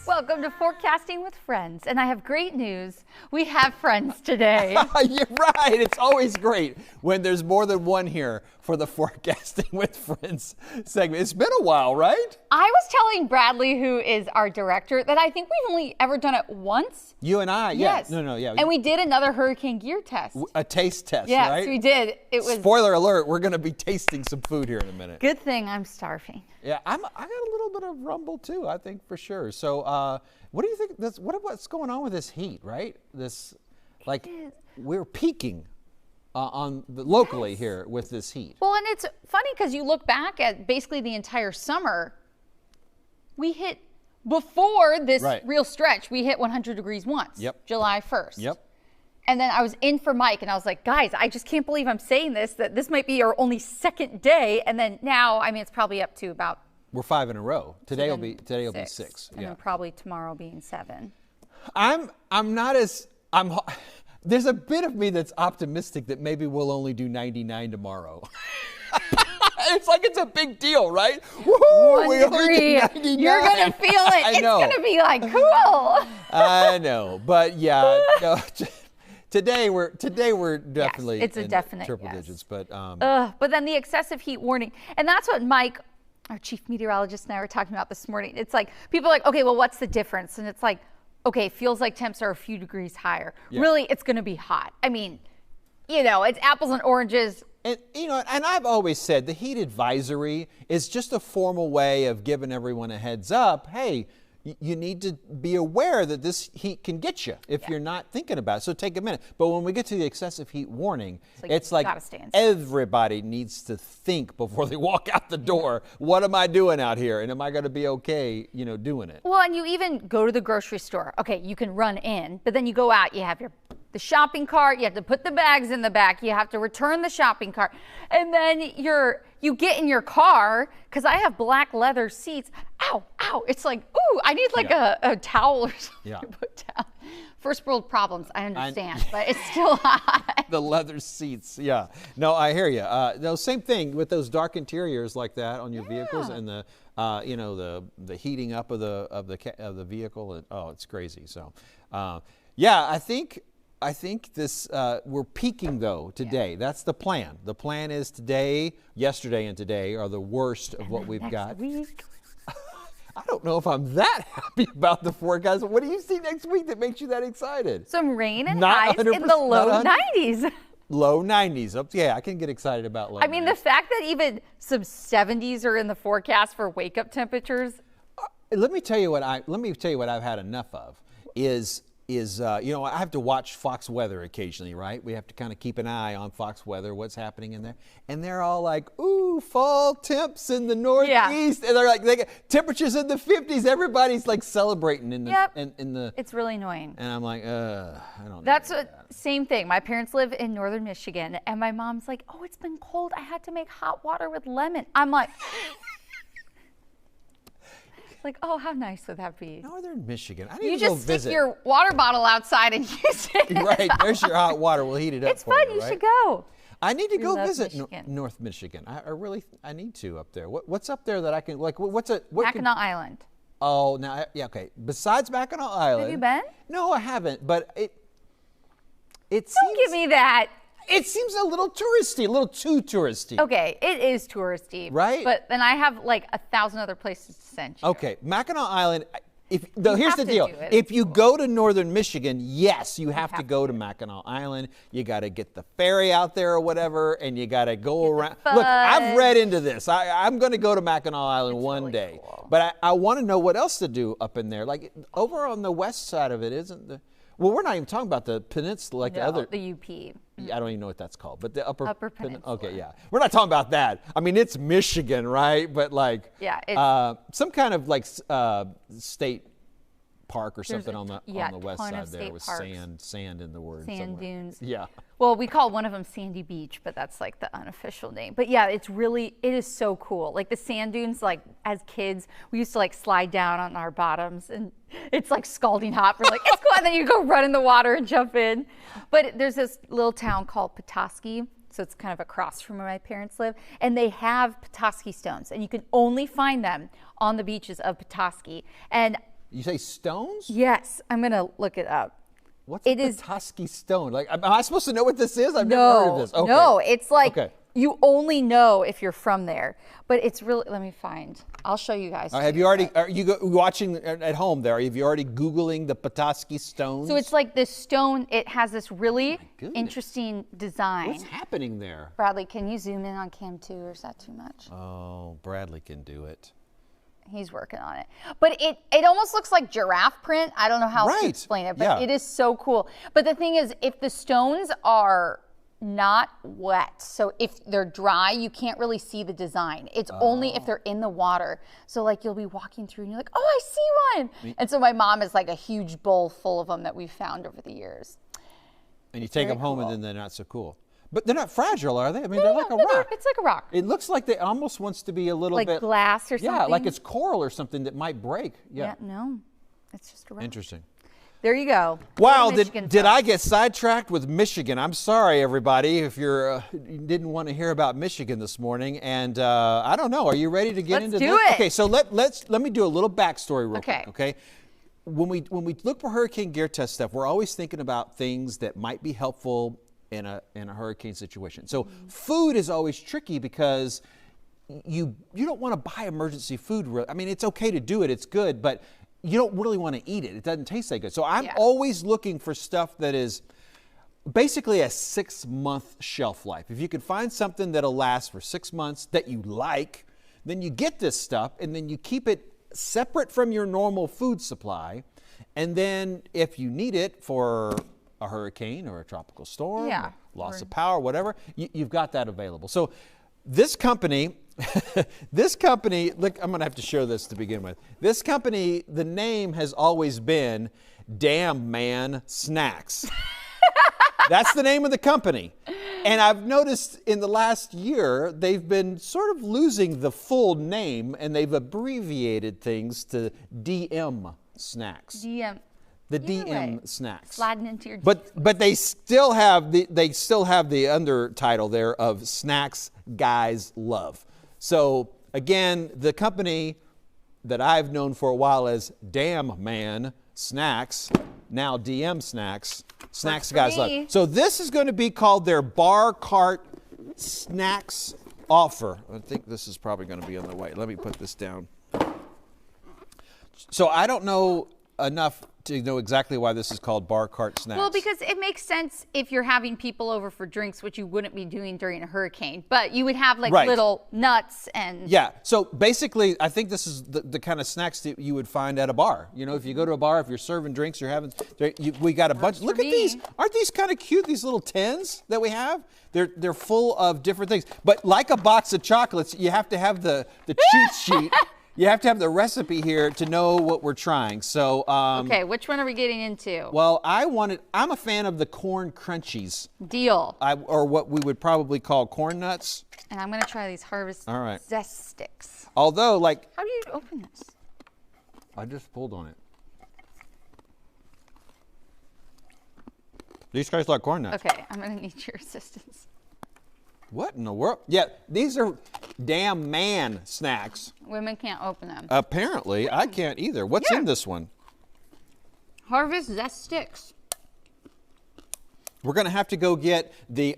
Welcome to Forecasting with Friends, and I have great news. We have friends today. You're right. It's always great when there's more than one here for the Forecasting with Friends segment. It's been a while, right? I was telling Bradley, who is our director, that I think we've only ever done it once. You and I, yes. Yeah. No, yeah. And we did another hurricane gear test. A taste test, yes, right? Yes, we did. It was. Spoiler alert, we're going to be tasting some food here in a minute. Good thing I'm starving. Yeah, I got a little bit of rumble too, I think, for sure. So what do you think, what's going on with this heat, right? We're peaking locally here with this heat. Well, and it's funny because you look back at basically the entire summer, we hit, before this real stretch, we hit 100 degrees once, July 1st. Yep. And then I was in for Mike, and I was like, guys, I just can't believe I'm saying this, that this might be our only second day. And then now, I mean, it's probably up to about. We're 5 in a row. Today will be 6. And then probably tomorrow being 7. There's a bit of me that's optimistic that maybe we'll only do 99 tomorrow. It's like it's a big deal, right? Woo-hoo, 1 degree. You're going to feel it. It's going to be like cool. I know, but yeah. No, Today we're definitely it's a definite triple digits, but then the excessive heat warning, and that's what Mike, our chief meteorologist, and I were talking about this morning. It's like people are like, okay, well, what's the difference? And it's like, okay, feels like temps are a few degrees higher. Yeah. Really, it's going to be hot. I mean, it's apples and oranges. And and I've always said the heat advisory is just a formal way of giving everyone a heads up. Hey, you need to be aware that this heat can get you if you're not thinking about it. So take a minute. But when we get to the excessive heat warning, it's like everybody needs to think before they walk out the door. What am I doing out here? And am I going to be okay, doing it? Well, and you even go to the grocery store. Okay, you can run in, but then you go out, you have the shopping cart, you have to put the bags in the back, you have to return the shopping cart, and then you get in your car, because I have black leather seats. Ow, it's like, ooh, I need a towel or something to put down. First world problems, I understand, but it's still hot. The leather seats, yeah. No, I hear you. No, same thing with those dark interiors like that on your vehicles, and the heating up of the vehicle. And, it's crazy. So, I think this we're peaking though today. That's the plan. The plan is yesterday and today are the worst of what we've got. Week. I don't know if I'm that happy about the forecast. What do you see next week that makes you that excited? Some rain and highs in the low 90s. Low 90s. Yeah, I can get excited about low 90s. I mean, the fact that even some 70s are in the forecast for wake-up temperatures. Let me tell you what I've had enough of is I have to watch Fox Weather occasionally, right? We have to kind of keep an eye on Fox Weather, what's happening in there. And they're all like, ooh, fall temps in the Northeast. Yeah. And they're like, they get temperatures in the 50s. Everybody's like celebrating in the. It's really annoying. And I'm like, I don't know. That's same thing. My parents live in northern Michigan, and my mom's like, oh, it's been cold. I had to make hot water with lemon. I'm like. Like, oh, how nice would that be? Northern Michigan. I need to go visit. You just stick your water bottle outside and use it. Right, there's your hot water. We'll heat it up. It's fun. You should go. I need to go visit North Michigan. I need to up there. What's up there that I can Mackinac Island. Oh, now okay. Besides Mackinac Island, have you been? No, I haven't. But it Don't give me that. It seems a little touristy, a little too touristy. Okay, it is touristy. Right? But then I have like 1,000 other places to send you. Okay, Mackinac Island, here's the deal. If you go to northern Michigan, yes, you have to go to Mackinac Island. You got to get the ferry out there or whatever, and you got to go around. Look, I've read into this. I'm going to go to Mackinac Island one day. Cool. But I want to know what else to do up in there. Like over on the west side of it, isn't the... Well, we're not even talking about the peninsula, the UP. I don't even know what that's called, but the upper peninsula. Okay, yeah, we're not talking about that. I mean, it's Michigan, right? But like, some kind of like state park or something on the west side there with sand in the word. Sand dunes. Yeah. Well, we call one of them Sandy Beach, but that's like the unofficial name. But yeah, it is so cool. Like the sand dunes, like as kids, we used to like slide down on our bottoms and it's like scalding hot. We're like, it's cool. And then you go run in the water and jump in. But there's this little town called Petoskey. So it's kind of across from where my parents live. And they have Petoskey stones. And you can only find them on the beaches of Petoskey. And You say stones? Yes, I'm gonna look it up. What's a Petoskey stone? Like, am I supposed to know what this is? I've never heard of this. Okay. No, it's like Okay. you only know if you're from there. But it's really, let me find. I'll show you guys. Have you already, are you watching at home there? Have you already Googling the Petoskey stones? So it's like this stone, it has this really interesting design. What's happening there? Bradley, can you zoom in on cam 2 or is that too much? Oh, Bradley can do it. He's working on it. But it almost looks like giraffe print. I don't know how else to explain it, but it is so cool. But the thing is, if the stones are not wet, so if they're dry, you can't really see the design. It's only if they're in the water. So like you'll be walking through and you're like, oh, I see one. And so my mom has like a huge bowl full of them that we've found over the years. And you take them home and then they're not so cool. But they're not fragile, are they? I mean, they're like a rock. It's like a rock. It looks like they almost wants to be a little bit like glass or something. Yeah, like it's coral or something that might break. Yeah, no, it's just a rock. Interesting. There you go. Wow, did I get sidetracked with Michigan? I'm sorry, everybody, if you didn't want to hear about Michigan this morning. And I don't know. Are you ready to get into this? Let's do it. Okay, so let me do a little backstory real quick. Okay. When we look for hurricane gear test stuff, we're always thinking about things that might be helpful in a hurricane situation. So food is always tricky because you don't want to buy emergency food. I mean, it's okay to do it. It's good, but you don't really want to eat it. It doesn't taste that good. So I'm always looking for stuff that is basically a 6-month shelf life. If you can find something that'll last for 6 months that you like, then you get this stuff and then you keep it separate from your normal food supply. And then if you need it for a hurricane or a tropical storm, loss of power, whatever, you've got that available. So this company, look, I'm going to have to show this to begin with. This company, the name has always been Damn Man Snacks. That's the name of the company. And I've noticed in the last year, they've been sort of losing the full name and they've abbreviated things to DM Snacks. DM. The DM Snacks. Sliding into your But they still have the undertitle there of Snacks Guys Love. So again, the company that I've known for a while as Damn Man Snacks, now DM Snacks, Snacks Guys Love. So this is going to be called their Bar Cart Snacks Offer. I think this is probably going to be on the way. Let me put this down. So I don't know enough to know exactly why this is called Bar Cart Snacks. Well, because it makes sense if you're having people over for drinks, which you wouldn't be doing during a hurricane, but you would have like little nuts and... Yeah, so basically, I think this is the kind of snacks that you would find at a bar. You know, if you go to a bar, if you're serving drinks, you're having... we got a bunch... Look at these. Aren't these kind of cute, these little tins that we have? They're full of different things. But like a box of chocolates, you have to have the cheat sheet. You have to have the recipe here to know what we're trying. So, okay, which one are we getting into? Well, I'm a fan of the corn crunchies. Deal. Or what we would probably call corn nuts. And I'm going to try these Harvest Zest Sticks. Although, like... How do you open this? I just pulled on it. These guys like corn nuts. Okay, I'm going to need your assistance. What in the world? Yeah, these are Damn Man Snacks. Women can't open them. Apparently, I can't either. What's in this one? Harvest Zest Sticks. We're going to have to go get the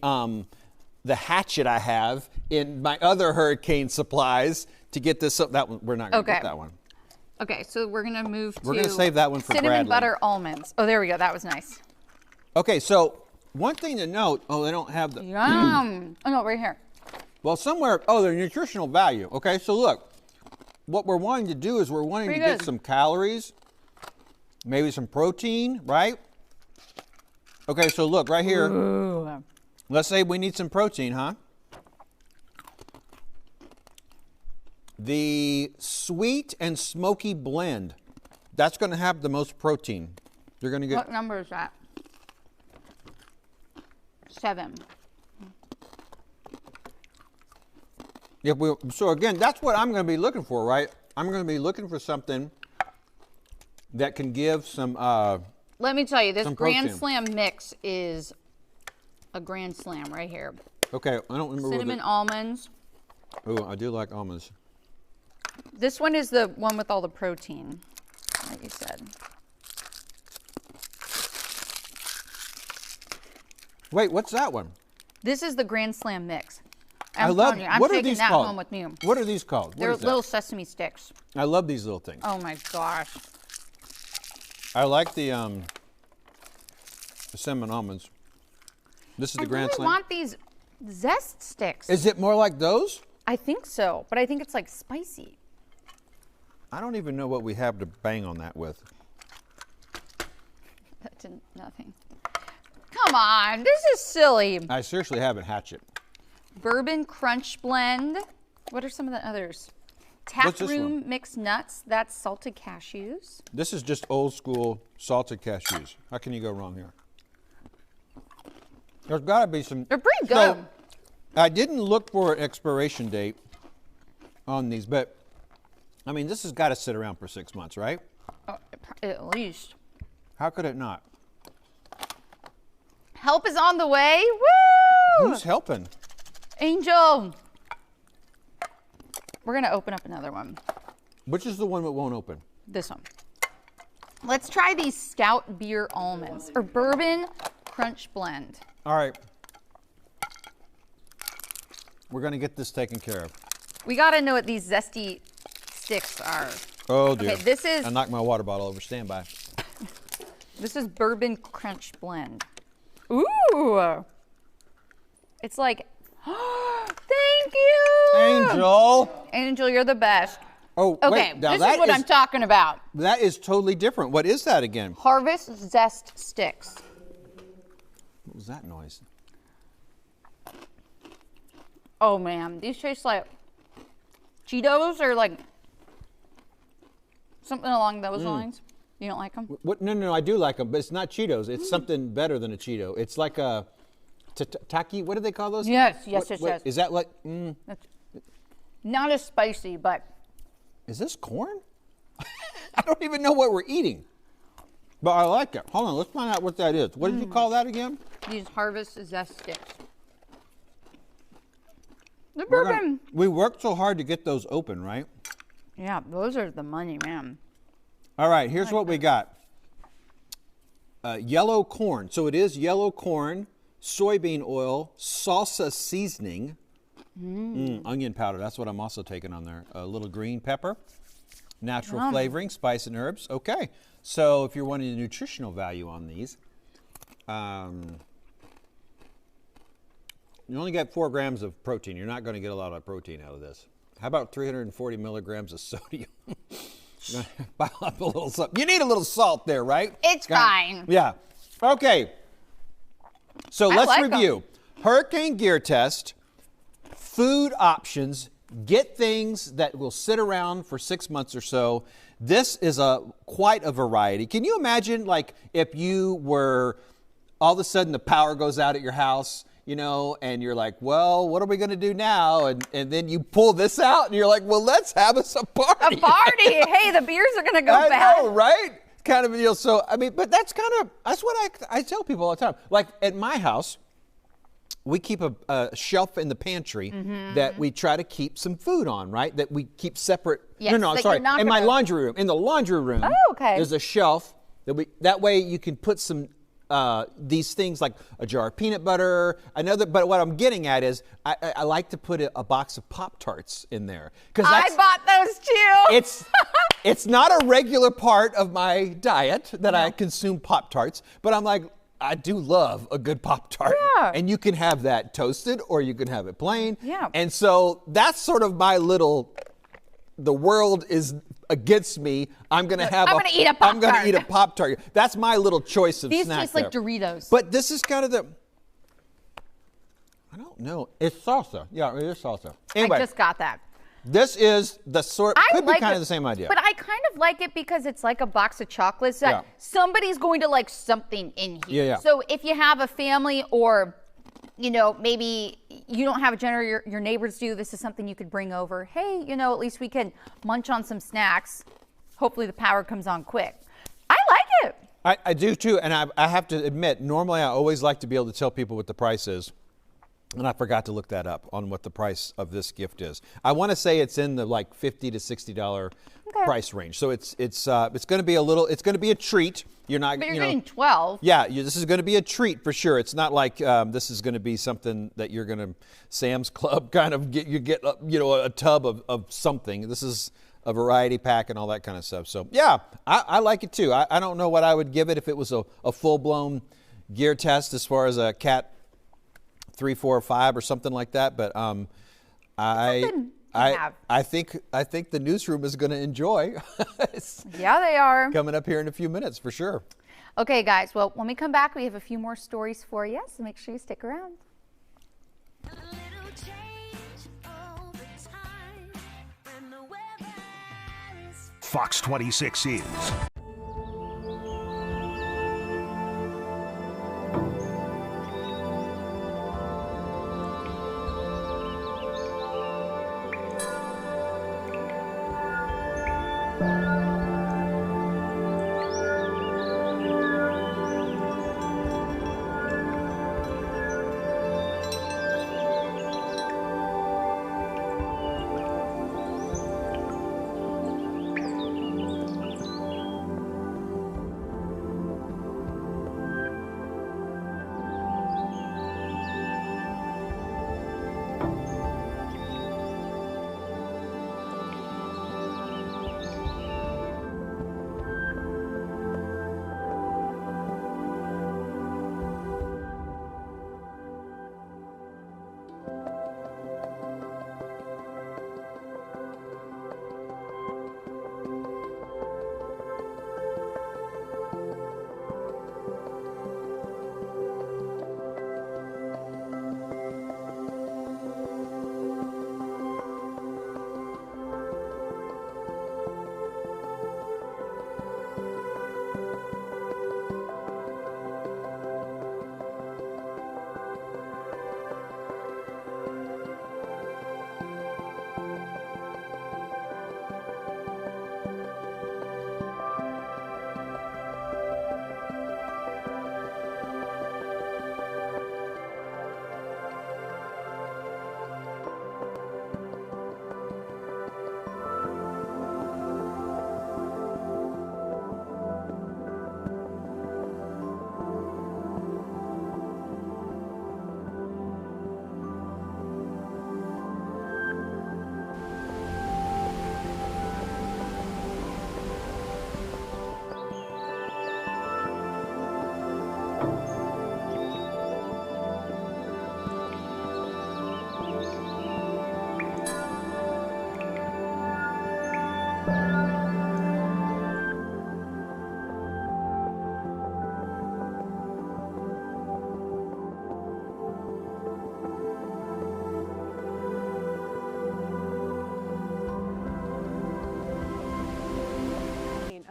hatchet I have in my other hurricane supplies to get this. That one, we're not going to get that one. Okay, so we're going to move to... We're going to save that one for cinnamon Bradley. butter almonds. Oh, there we go. That was nice. Okay, so... One thing to note, they don't have the... Yum. Oh, no, right here. Well, somewhere, their nutritional value. Okay, so look, what we're wanting to do is we're wanting to get some calories, maybe some protein, right? Okay, so look, right here. Ooh. Let's say we need some protein, huh? The sweet and smoky blend, that's going to have the most protein. You're going to get... What number is that? 7. So again, that's what I'm going to be looking for, right? I'm going to be looking for something that can give some let me tell you, this Grand Slam mix is a grand slam right here. Okay, I don't remember. Cinnamon almonds. Oh, I do like almonds. This one is the one with all the protein. Like you said. Wait, what's that one? This is the Grand Slam mix. I love. I'm What are taking these that called? home with me. What are these called? What They're is that? little sesame sticks. I love these little things. Oh my gosh. I like the cinnamon almonds. This is the Grand Slam. I want these zest sticks. Is it more like those? I think so, but I think it's like spicy. I don't even know what we have to bang on that with. That did nothing. Come on, this is silly. I seriously haven't hatchet. Bourbon Crunch Blend. What are some of the others? What's Tap this Room one? Mixed Nuts. That's salted cashews. This is just old school salted cashews. How can you go wrong here? There's got to be some. They're pretty good. So, I didn't look for an expiration date on these, but I mean, this has got to sit around for 6 months, right? At least. How could it not? Help is on the way. Woo! Who's helping? Angel. We're going to open up another one. Which is the one that won't open? This one. Let's try these Scout Beer Almonds or Bourbon Crunch Blend. All right. We're going to get this taken care of. We got to know what these zesty sticks are. Oh, dear. Okay, this is... I knocked my water bottle over. Stand by. This is Bourbon Crunch Blend. Ooh. It's like... Thank you! Angel! Angel, you're the best. Oh, Okay, wait. Now this is what I'm talking about. That is totally different. What is that again? Harvest Zest Sticks. What was that noise? Oh, man. These taste like Cheetos or like something along those lines. You don't like them? What? No, I do like them, but it's not Cheetos. It's something better than a Cheeto. It's like a taki. What do they call those? Yes. What, is that like? Not as spicy, but Is this corn? I don't even know what we're eating, but I like it. Hold on, let's find out what that is. What did you call that again? these Harvest Zest Sticks. The bourbon. We worked so hard to get those open, right? Yeah, those are the money, man. All right, here's what we got. Yellow corn. So it is yellow corn, soybean oil, salsa seasoning, onion powder. That's what I'm also taking on there. A little green pepper, natural flavoring, spice and herbs. Okay, so if you're wanting the nutritional value on these, you only get 4 grams of protein. You're not going to get a lot of protein out of this. How about 340 milligrams of sodium? Pile up a little salt. You need a little salt there, right? It's fine. Yeah. Okay. So let's like review. Hurricane gear test, food options, get things that will sit around for 6 months or so. This is quite a variety. Can you imagine, like, if you were all of a sudden the power goes out at your house, you know, and you're like, well, what are we going to do now? And then you pull this out and you're like, well, let's have us a party. A party. Hey, the beers are going to go bad. I know, right? Kind of a deal. So, I mean, but that's what I tell people all the time. Like at my house, we keep a shelf in the pantry that we try to keep some food on, right? That we keep separate. Yes, I'm sorry. In my laundry room. In the laundry room, okay. There's a shelf that way you can put some these things like a jar of peanut butter. But what I'm getting at is I like to put a box of Pop-Tarts in there. I bought those too. It's not a regular part of my diet that I consume Pop-Tarts, but I'm like, I do love a good Pop-Tart. Yeah. And you can have that toasted or you can have it plain. Yeah. And so that's sort of my little, the world is against me. I'm going to eat a Pop-Tart. I'm going to eat a Pop-Tart. That's my little choice of These snack taste there. like Doritos. But this is kind of I don't know. It's salsa. Yeah, it is salsa. Anyway. I just got that. This is the sort, could be kind of the same idea. But I kind of like it because it's like a box of chocolates that somebody's going to like something in here. Yeah. So if you have a family or, you know, maybe you don't have a dinner, your neighbors do, this is something you could bring over. Hey, you know, at least we can munch on some snacks. Hopefully the power comes on quick. I like it. I do too, and I have to admit, normally I always like to be able to tell people what the price is. And I forgot to look that up on what the price of this gift is. I want to say it's in the like $50 to $60 price range. So it's going to be a treat. You're not, but you're getting 12. Yeah, this is going to be a treat for sure. It's not like this is going to be something that you're going to Sam's Club kind of get a tub of something. This is a variety pack and all that kind of stuff. So yeah, I like it too. I don't know what I would give it if it was a full-blown gear test as far as a Cat 3, 4, or 5 or something like that. But I think the newsroom is going to enjoy. Yeah, they are. Coming up here in a few minutes for sure. Okay, guys. Well, when we come back, we have a few more stories for you, so make sure you stick around. Fox 26 is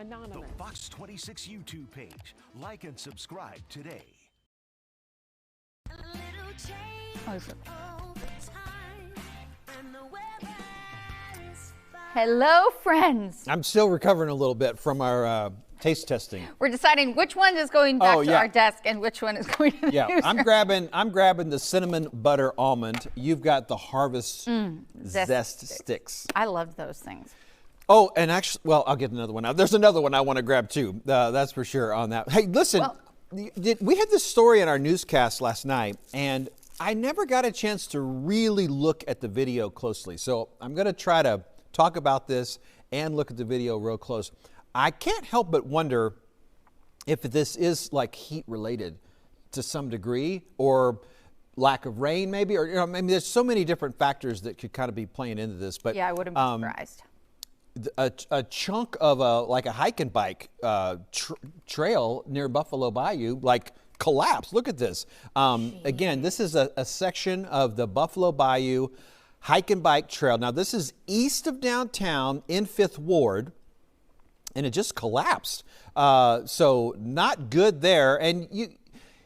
Anonymous. the Fox 26 YouTube page. Like and subscribe today. Hello, friends. I'm still recovering a little bit from our taste testing. We're deciding which one is going back to our desk and which one is going to the newsroom. I'm grabbing the cinnamon butter almond. You've got the harvest zest sticks. I love those things. Oh, and actually, well, I'll get another one out. There's another one I want to grab too. That's for sure on that. Hey, listen, we had this story in our newscast last night, and I never got a chance to really look at the video closely. So I'm going to try to talk about this and look at the video real close. I can't help but wonder if this is like heat related to some degree, or lack of rain maybe, or I mean, there's so many different factors that could kind of be playing into this. But yeah, I wouldn't be surprised. A chunk of a hike and bike trail near Buffalo Bayou like collapsed. Look at this. Again, this is a section of the Buffalo Bayou hike and bike trail. Now this is east of downtown in 5th Ward, and it just collapsed. So not good there. And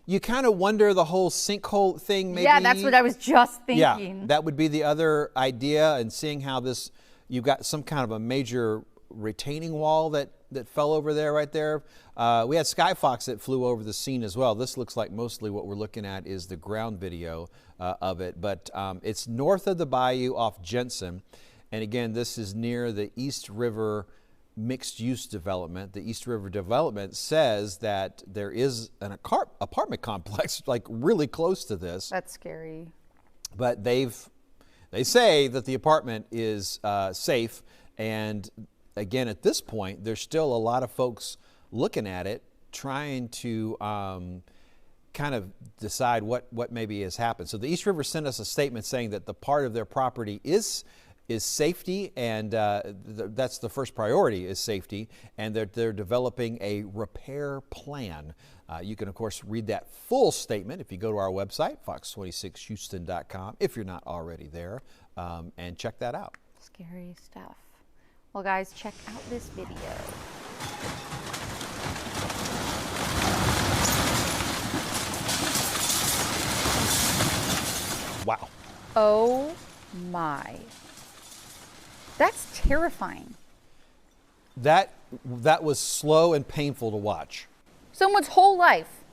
you kind of wonder the whole sinkhole thing maybe. Yeah, that's what I was just thinking. Yeah, that would be the other idea, and seeing how this, you've got some kind of a major retaining wall that that fell over there, right there. We had Skyfox that flew over the scene as well. This looks like mostly what we're looking at is the ground video of it, but it's north of the bayou off Jensen. And again, this is near the East River mixed-use development. The East River development says that there is an apartment complex like really close to this. That's scary. But they say that the apartment is safe. And again, at this point, there's still a lot of folks looking at it, trying to kind of decide what maybe has happened. So the East River sent us a statement saying that the part of their property is safety, and that's the first priority, is safety, and they're developing a repair plan. You can, of course, read that full statement if you go to our website, fox26houston.com, if you're not already there, and check that out. Scary stuff. Well, guys, check out this video. Wow. Oh my. That's terrifying. That was slow and painful to watch. Someone's whole life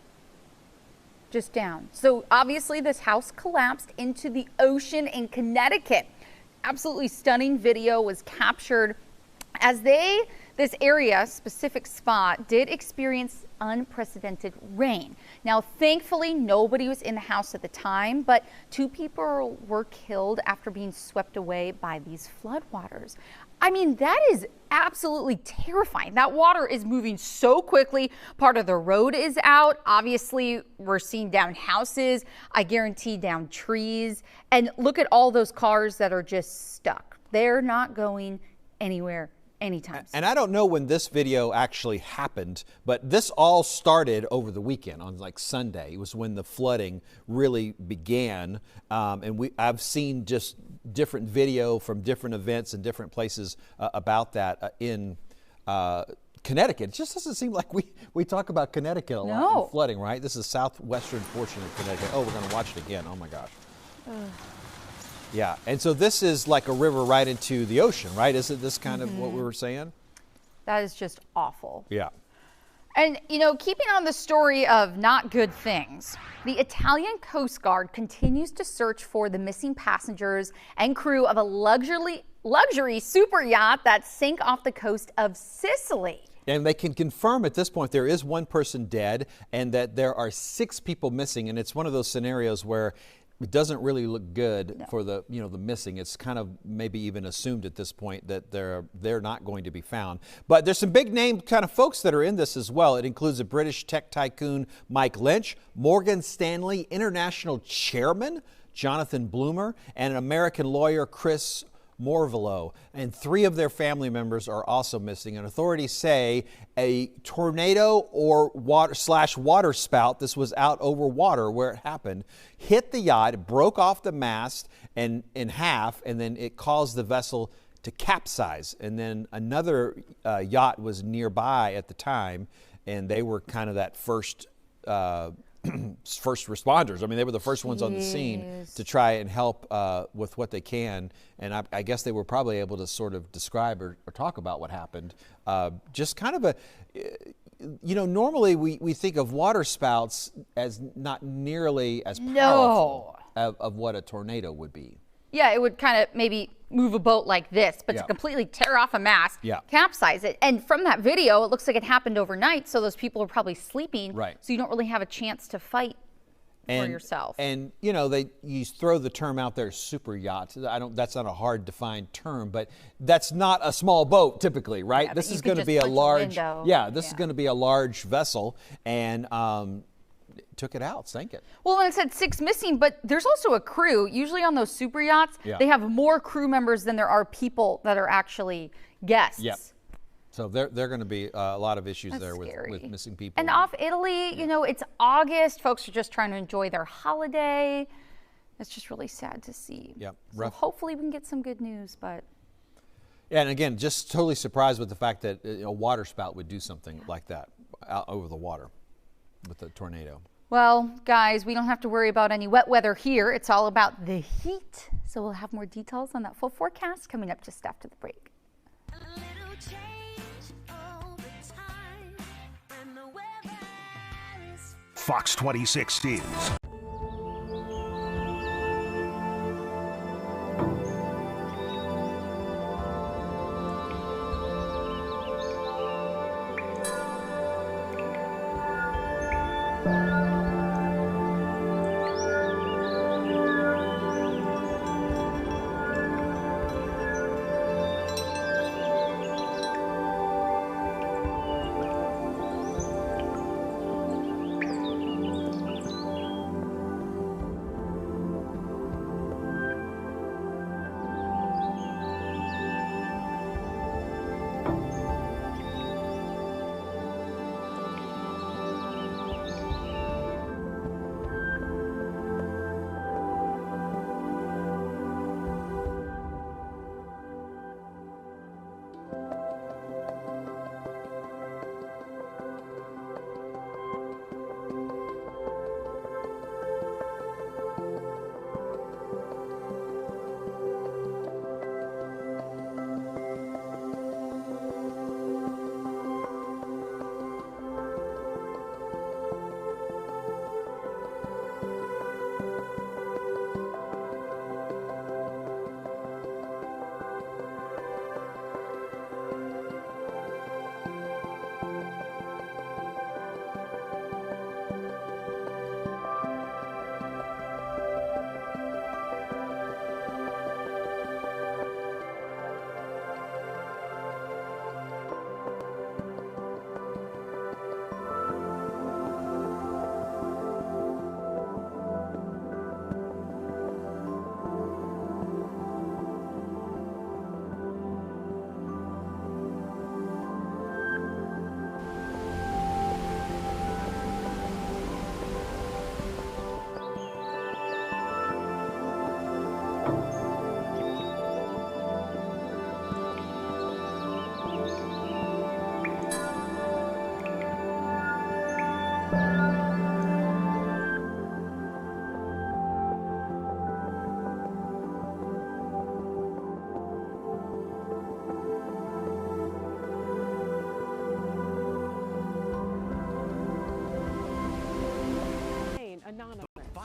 just down. So obviously this house collapsed into the ocean in Connecticut. Absolutely stunning video was captured as this area, specific spot, did experience unprecedented rain. Now, thankfully, nobody was in the house at the time, but 2 people were killed after being swept away by these floodwaters. I mean, that is absolutely terrifying. That water is moving so quickly. Part of the road is out. Obviously, we're seeing down houses. I guarantee down trees. And look at all those cars that are just stuck. They're not going anywhere anytime soon. And I don't know when this video actually happened, but this all started over the weekend on like Sunday. It was when the flooding really began. And I've seen just different video from different events and different places about that in Connecticut. It just doesn't seem like we talk about Connecticut a lot in flooding, right? This is southwestern portion of Connecticut. Oh, we're going to watch it again. Oh my gosh. Yeah, and so this is like a river right into the ocean, right? Isn't this kind of what we were saying? That is just awful. Yeah. And, you know, keeping on the story of not good things, the Italian Coast Guard continues to search for the missing passengers and crew of a luxury super yacht that sank off the coast of Sicily. And they can confirm at this point there is 1 person dead and that there are 6 people missing. And it's one of those scenarios where it doesn't really look good for the missing. It's kind of maybe even assumed at this point that they're not going to be found. But there's some big name kind of folks that are in this as well. It includes a British tech tycoon, Mike Lynch, Morgan Stanley International Chairman, Jonathan Bloomer, and an American lawyer, Chris Morvillo, and 3 of their family members are also missing. And authorities say a tornado or water spout, this was out over water where it happened, hit the yacht, broke off the mast and in half, and then it caused the vessel to capsize. And then another yacht was nearby at the time, and they were kind of that first responders. I mean, they were the first ones on the scene to try and help with what they can. And I guess they were probably able to sort of describe or talk about what happened. Just kind of normally we think of water spouts as not nearly as powerful of what a tornado would be. Yeah, it would kind of maybe move a boat like this, but to completely tear off a mast, capsize it. And from that video, it looks like it happened overnight, so those people are probably sleeping, so you don't really have a chance to fight for yourself. And you throw the term out there, super yacht. That's not a hard defined term, but that's not a small boat typically, right? Yeah, this is going to be a large, this is going to be a large vessel, and took it out, sank it. Well, and it said 6 missing, but there's also a crew. Usually on those super yachts, they have more crew members than there are people that are actually guests. Yep. So there are going to be a lot of issues there with missing people. And off Italy, it's August. Folks are just trying to enjoy their holiday. It's just really sad to see. Yep. So hopefully we can get some good news, but. Yeah, and again, just totally surprised with the fact that a water spout would do something like that out over the water with a tornado. Well, guys, we don't have to worry about any wet weather here. It's all about the heat. So we'll have more details on that full forecast coming up just after the break. A little change over Fox 26 News.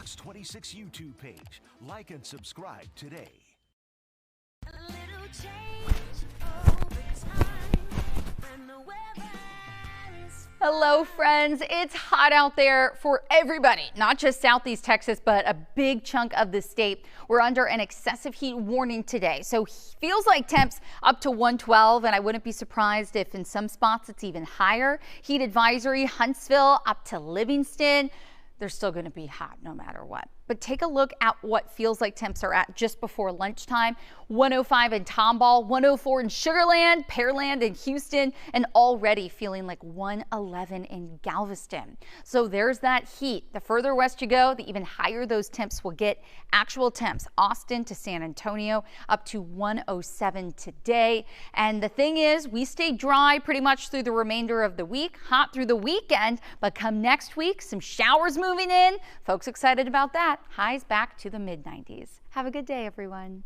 Fox 26 YouTube page. Like and subscribe today. Hello, friends. It's hot out there for everybody, not just Southeast Texas, but a big chunk of the state. We're under an excessive heat warning today. So feels like temps up to 112, and I wouldn't be surprised if in some spots it's even higher. Heat advisory, Huntsville up to Livingston. They're still going to be hot no matter what. But take a look at what feels like temps are at just before lunchtime. 105 in Tomball, 104 in Sugar Land, Pearland in Houston, and already feeling like 111 in Galveston. So there's that heat. The further west you go, the even higher those temps will get. Actual temps, Austin to San Antonio, up to 107 today. And the thing is, we stay dry pretty much through the remainder of the week, hot through the weekend, but come next week, some showers moving in. Folks excited about that. Highs back to the mid-90s. Have a good day, everyone.